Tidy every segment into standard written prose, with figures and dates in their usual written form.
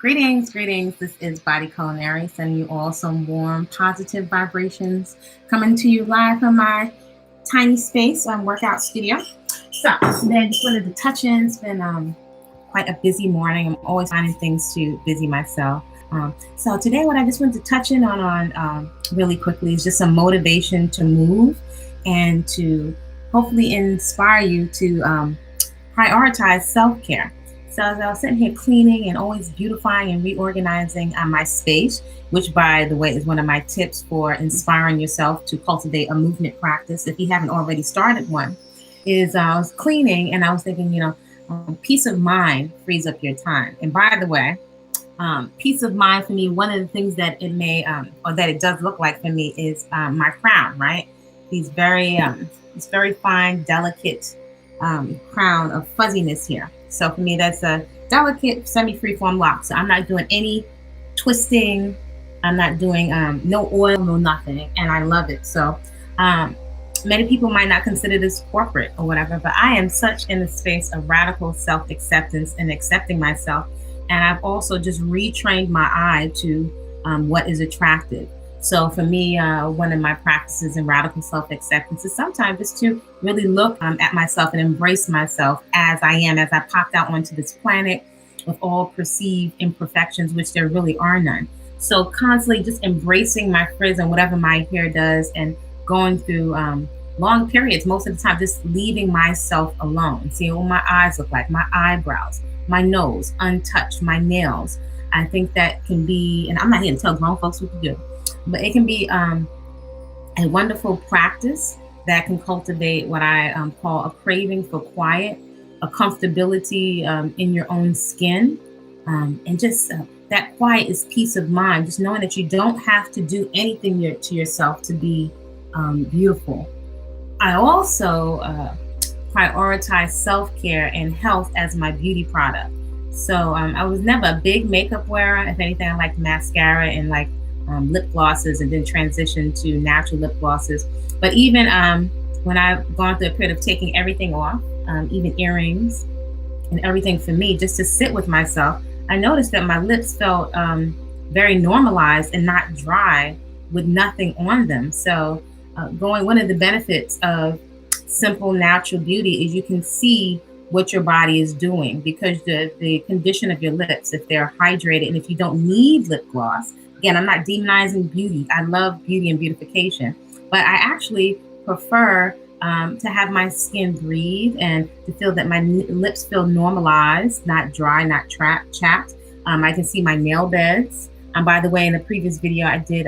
Greetings, greetings. This is Body-Culinary, sending you all some warm, positive vibrations, coming to you live from my tiny space workout studio. So today I just wanted to touch in. It's been quite a busy morning. I'm always finding things to busy myself. So today what I just wanted to touch in on really quickly is just some motivation to move and to hopefully inspire you to prioritize self-care. So as I was sitting here cleaning and always beautifying and reorganizing my space, which by the way is one of my tips for inspiring yourself to cultivate a movement practice if you haven't already started one, is I was cleaning and I was thinking, peace of mind frees up your time. And by the way, peace of mind for me, one of the things that it may, or that it does look like for me is my crown, right? These this very fine, delicate crown of fuzziness here. So for me, that's a delicate semi-freeform lock. So I'm not doing any twisting. I'm not doing no oil, no nothing. And I love it. So many people might not consider this corporate or whatever, but I am such in the space of radical self-acceptance and accepting myself. And I've also just retrained my eye to what is attractive. So for me, one of my practices in radical self-acceptance is sometimes just to really look at myself and embrace myself as I am, as I popped out onto this planet with all perceived imperfections, which there really are none. So constantly just embracing my frizz and whatever my hair does and going through long periods, most of the time, just leaving myself alone, seeing what my eyes look like, my eyebrows, my nose, untouched, my nails. I think that can be, and I'm not here to tell grown folks what to do, but it can be a wonderful practice that can cultivate what I call a craving for quiet, a comfortability in your own skin. And just that quiet is peace of mind, just knowing that you don't have to do anything to yourself to be beautiful. I also prioritize self-care and health as my beauty product. So I was never a big makeup wearer. If anything, I like mascara and like lip glosses, and then transition to natural lip glosses. But even when I've gone through a period of taking everything off, even earrings and everything for me, just to sit with myself, I noticed that my lips felt very normalized and not dry with nothing on them. So one of the benefits of simple natural beauty is you can see what your body is doing, because the condition of your lips, if they're hydrated and if you don't need lip gloss. Again, I'm not demonizing beauty. I love beauty and beautification, but I actually prefer to have my skin breathe and to feel that my lips feel normalized, not dry, not chapped. I can see my nail beds. By the way, in the previous video, I did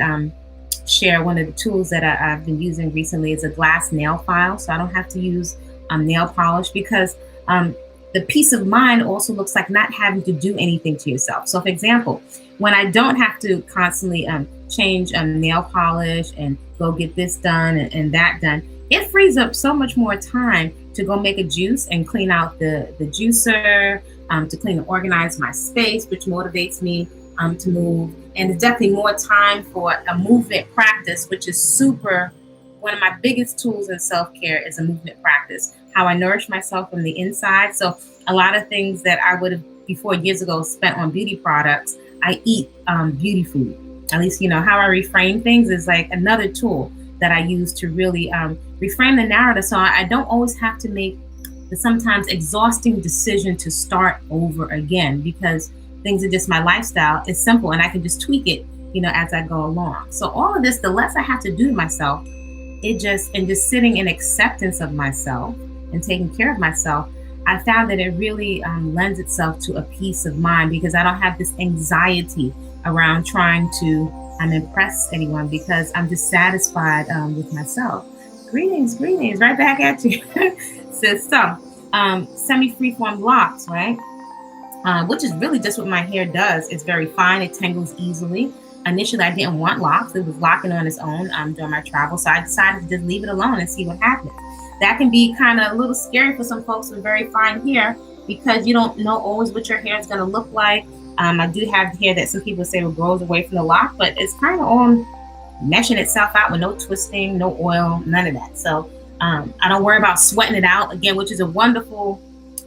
share one of the tools that I've been using recently is a glass nail file, so I don't have to use nail polish, because the peace of mind also looks like not having to do anything to yourself. So for example, when I don't have to constantly change nail polish and go get this done and that done, it frees up so much more time to go make a juice and clean out the juicer, to clean and organize my space, which motivates me to move. And it's definitely more time for a movement practice, which is one of my biggest tools in self-care is a movement practice, how I nourish myself from the inside. So a lot of things that I would have before years ago spent on beauty products, I eat beauty food. At least, how I reframe things is like another tool that I use to really reframe the narrative. So I don't always have to make the sometimes exhausting decision to start over again, because things are just my lifestyle. It's simple and I can just tweak it, as I go along. So all of this, the less I have to do to myself, just sitting in acceptance of myself and taking care of myself, I found that it really lends itself to a peace of mind, because I don't have this anxiety around trying to impress anyone, because I'm just satisfied with myself. Greetings, right back at you. So semi-freeform locks, right? Which is really just what my hair does. It's very fine. It tangles easily. Initially, I didn't want locks. It was locking on its own during my travel. So I decided to just leave it alone and see what happens. That can be kind of a little scary for some folks with very fine hair, because you don't know always what your hair is going to look like. I do have hair that some people say grows away from the lock, but it's kind of all meshing itself out with no twisting, no oil, none of that. So I don't worry about sweating it out, again, which is a wonderful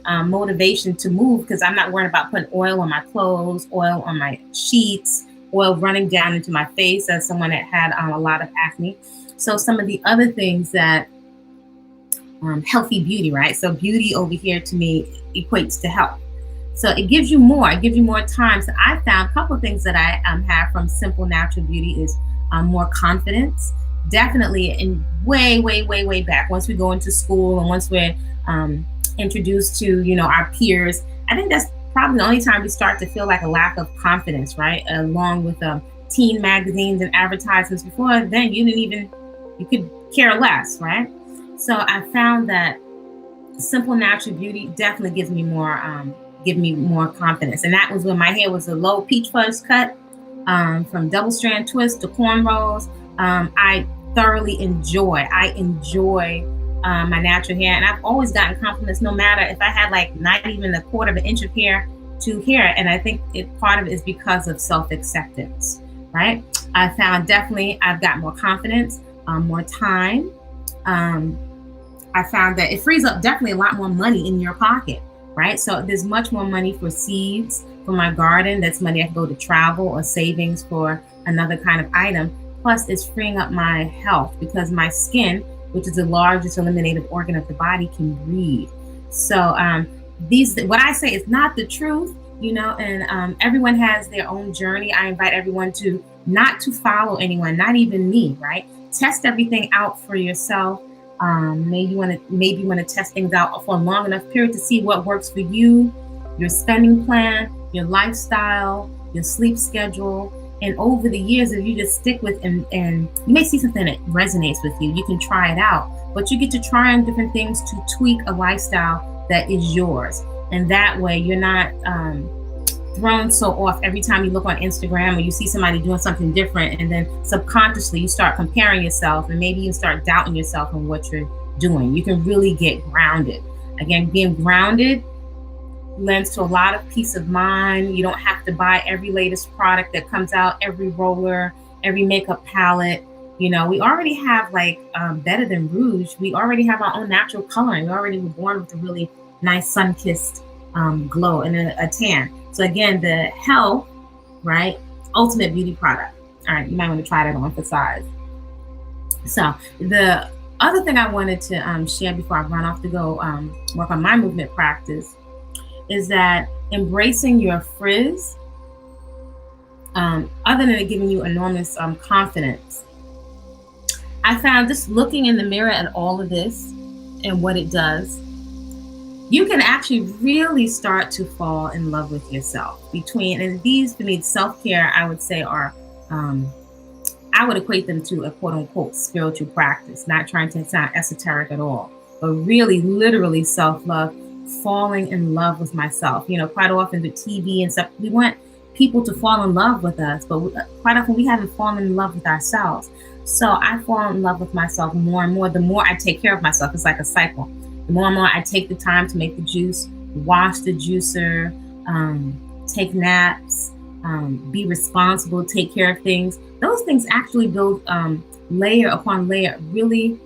motivation to move because I'm not worried about putting oil on my clothes, oil on my sheets, oil running down into my face as someone that had a lot of acne. So some of the other things that healthy beauty, right? So beauty over here to me equates to health. So it gives you more. It gives you more time. So I found a couple of things that I have from Simple Natural Beauty is more confidence. Definitely in way, way, way, way back. Once we go into school and once we're introduced to, you know, our peers, I think that's probably the only time we start to feel like a lack of confidence, right? Along with teen magazines and advertisements. Before then, you could care less, right? So I found that Simple Natural Beauty definitely gives me more confidence. And that was when my hair was a low peach fuzz cut, from double strand twist to cornrows. I thoroughly enjoy my natural hair. And I've always gotten compliments, no matter if I had like not even a quarter of an inch of hair to hair. And I think part of it is because of self-acceptance, right? I found definitely I've got more confidence, more time. I found that it frees up definitely a lot more money in your pocket, right? So there's much more money for seeds for my garden. That's money I can go to travel or savings for another kind of item. Plus, it's freeing up my health because my skin, which is the largest eliminative organ of the body, can breathe. So what I say is not the truth, you know, and everyone has their own journey. I invite everyone to not to follow anyone, not even me, right? Test everything out for yourself. Maybe you want to test things out for a long enough period to see what works for you, your spending plan, your lifestyle, your sleep schedule. And over the years, if you just stick with and you may see something that resonates with you, you can try it out. But you get to try on different things to tweak a lifestyle that is yours. And that way you're not thrown so off every time you look on Instagram or you see somebody doing something different, and then subconsciously you start comparing yourself and maybe you start doubting yourself on what you're doing. You can really get grounded. Again, being grounded lends to a lot of peace of mind. You don't have to buy every latest product that comes out, every roller, every makeup palette. You know, we already have like better than rouge. We already have our own natural coloring. We already were born with a really nice sun-kissed glow and a tan. So again, the health, right? Ultimate beauty product. All right, you might want to try that on for size. So the other thing I wanted to share before I run off to go work on my movement practice is that embracing your frizz, other than it giving you enormous confidence, I found just looking in the mirror at all of this and what it does, you can actually really start to fall in love with yourself. And these, for me, self-care, I would say are, I would equate them to a quote unquote spiritual practice, not trying to sound esoteric at all, but really literally self-love, falling in love with myself. You know, quite often the TV and stuff, we want people to fall in love with us, but quite often we haven't fallen in love with ourselves. So I fall in love with myself more and more. The more I take care of myself, it's like a cycle. The more and more I take the time to make the juice, wash the juicer, take naps, be responsible, take care of things. Those things actually build layer upon layer, really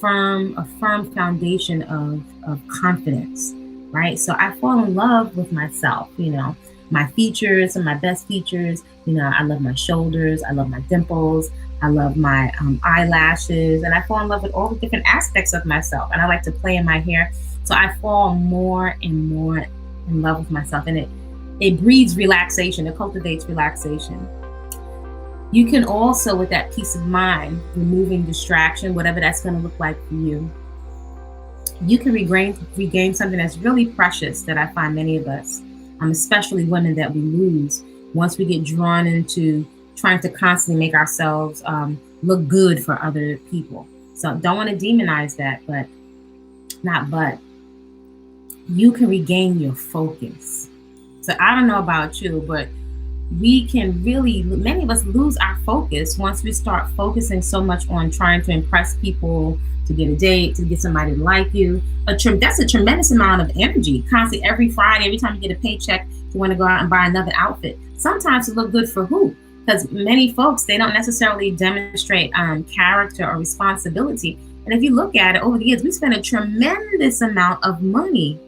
a firm foundation of confidence, right? So I fall in love with myself, you know, my features and my best features. You know, I love my shoulders, I love my dimples, I love my eyelashes, and I fall in love with all the different aspects of myself. And I like to play in my hair. So I fall more and more in love with myself, and it breeds relaxation. It cultivates relaxation. You can also, with that peace of mind, removing distraction, whatever that's going to look like for you, you can regain something that's really precious that I find many of us, especially women, that we lose once we get drawn into trying to constantly make ourselves look good for other people. So don't want to demonize that, but you can regain your focus. So I don't know about you, but we can really, many of us lose our focus once we start focusing so much on trying to impress people, to get a date, to get somebody to like you. That's a tremendous amount of energy. Constantly, every Friday, every time you get a paycheck, you want to go out and buy another outfit. Sometimes to look good for who? Because many folks, they don't necessarily demonstrate character or responsibility. And if you look at it over the years, we spend a tremendous amount of money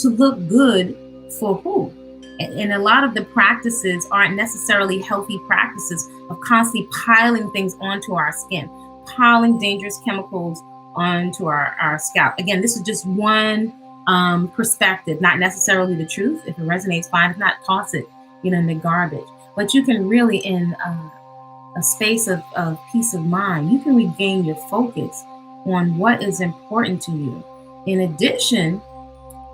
to look good for who? And a lot of the practices aren't necessarily healthy practices of constantly piling things onto our skin, piling dangerous chemicals onto our scalp. Again, this is just one perspective, not necessarily the truth. If it resonates, fine. If not, toss it, in the garbage. But you can really, in a space of peace of mind, you can regain your focus on what is important to you. In addition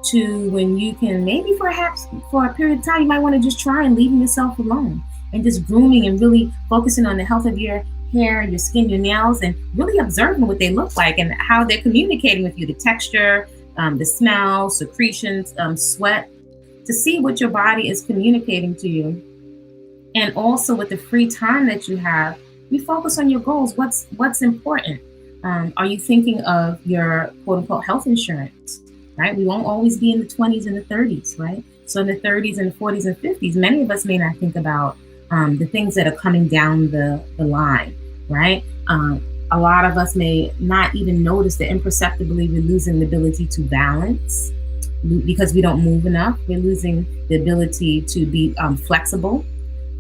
to when you can, maybe perhaps for a period of time, you might want to just try and leaving yourself alone and just grooming and really focusing on the health of your hair, your skin, your nails, and really observing what they look like and how they're communicating with you, the texture, the smell, secretions, sweat, to see what your body is communicating to you. And also with the free time that you have, you focus on your goals. What's important? Are you thinking of your quote unquote health insurance? Right? We won't always be in the 20s and the 30s, right? So in the 30s and the 40s and 50s, many of us may not think about the things that are coming down the line, right? A lot of us may not even notice that imperceptibly we're losing the ability to balance because we don't move enough. We're losing the ability to be flexible.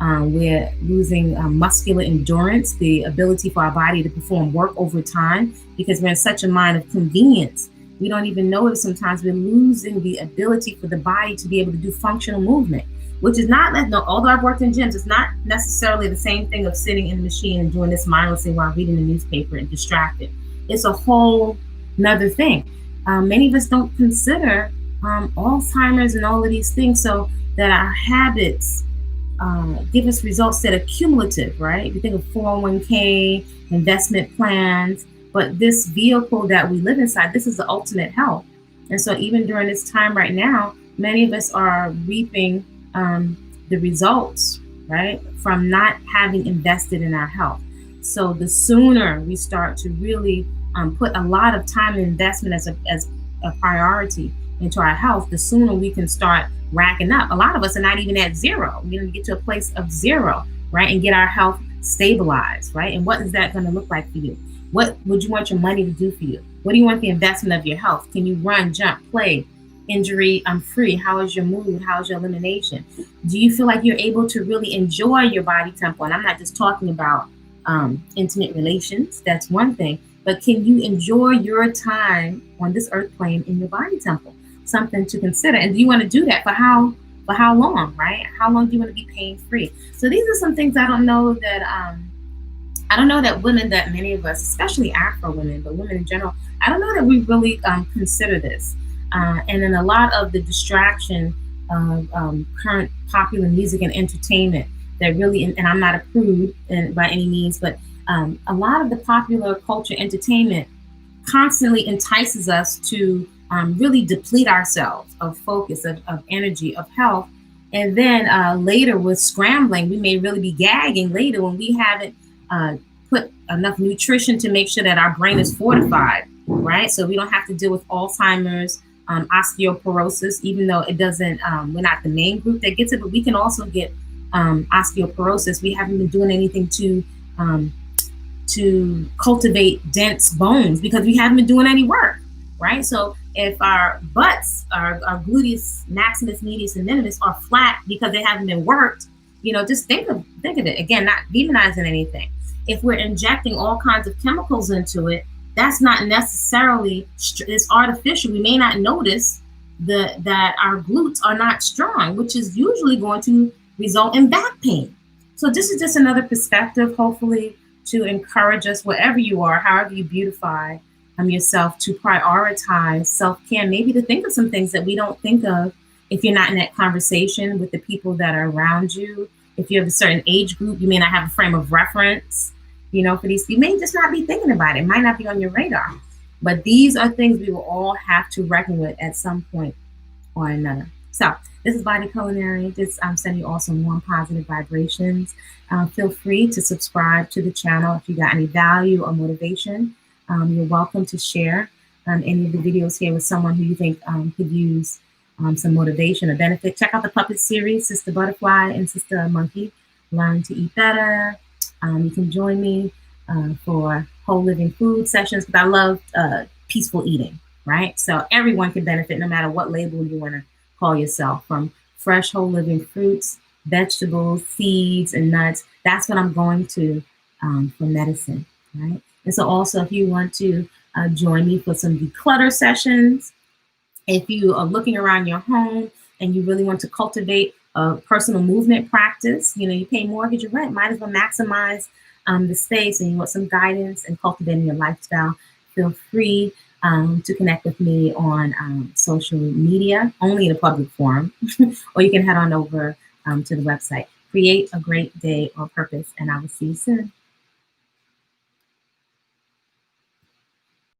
We're losing muscular endurance, the ability for our body to perform work over time because we're in such a mind of convenience. We don't even notice sometimes we're losing the ability for the body to be able to do functional movement, which is not, although I've worked in gyms, it's not necessarily the same thing of sitting in the machine and doing this mindlessly while reading the newspaper and distracted. It's a whole nother thing. Many of us don't consider Alzheimer's and all of these things, so that our habits give us results that are cumulative, right? We think of 401k, investment plans, but this vehicle that we live inside, this is the ultimate health. And so even during this time right now, many of us are reaping the results, right, from not having invested in our health. So the sooner we start to really put a lot of time and investment as a priority into our health, the sooner we can start racking up. A lot of us are not even at zero. We're going to get to a place of zero, right, and get our health stabilized, right? And what is that going to look like for you? What would you want your money to do for you? What do you want the investment of your health? Can you run, jump, play, injury free? How is your mood? How is your elimination? Do you feel like you're able to really enjoy your body temple? And I'm not just talking about intimate relations. That's one thing. But can you enjoy your time on this earth plane in your body temple? Something to consider. And do you want to do that for how long, right? How long do you want to be pain free? So these are some things I don't know that women, that many of us, especially Afro women, but women in general, I don't know that we really consider this. And in a lot of the distraction of current popular music and entertainment that really, and I'm not a prude by any means, but a lot of the popular culture entertainment constantly entices us to really deplete ourselves of focus, of energy, of health. And then later with scrambling, we may really be gagging later when we haven't put enough nutrition to make sure that our brain is fortified, right? So we don't have to deal with Alzheimer's, osteoporosis, even though it doesn't, we're not the main group that gets it, but we can also get osteoporosis. We haven't been doing anything to cultivate dense bones because we haven't been doing any work, right? So if our butts, our gluteus maximus, medius, and minimus are flat because they haven't been worked, just think of it. Again, not demonizing anything. If we're injecting all kinds of chemicals into it, that's not necessarily, it's artificial. We may not notice that our glutes are not strong, which is usually going to result in back pain. So this is just another perspective, hopefully, to encourage us, wherever you are, however you beautify yourself, to prioritize self-care, maybe to think of some things that we don't think of if you're not in that conversation with the people that are around you. If you have a certain age group, you may not have a frame of reference, for these. You may just not be thinking about it. It might not be on your radar. But these are things we will all have to reckon with at some point or another. So this is Body-Culinary. I'm sending you all some warm, positive vibrations. Feel free to subscribe to the channel if you got any value or motivation. You're welcome to share any of the videos here with someone who you think could use some motivation or benefit. Check out the puppet series, Sister Butterfly and Sister Monkey, Learn to Eat Better. You can join me for whole living food sessions because I love peaceful eating. right? So everyone can benefit no matter what label you want to call yourself, from fresh whole living fruits, vegetables, seeds, and nuts. That's what I'm going to for medicine, right? And so also if you want to join me for some declutter sessions, if you are looking around your home and you really want to cultivate a personal movement practice, you pay mortgage or rent, might as well maximize the space, and you want some guidance in cultivating your lifestyle, feel free to connect with me on social media, only in a public forum, or you can head on over to the website. Create a great day on purpose, and I will see you soon.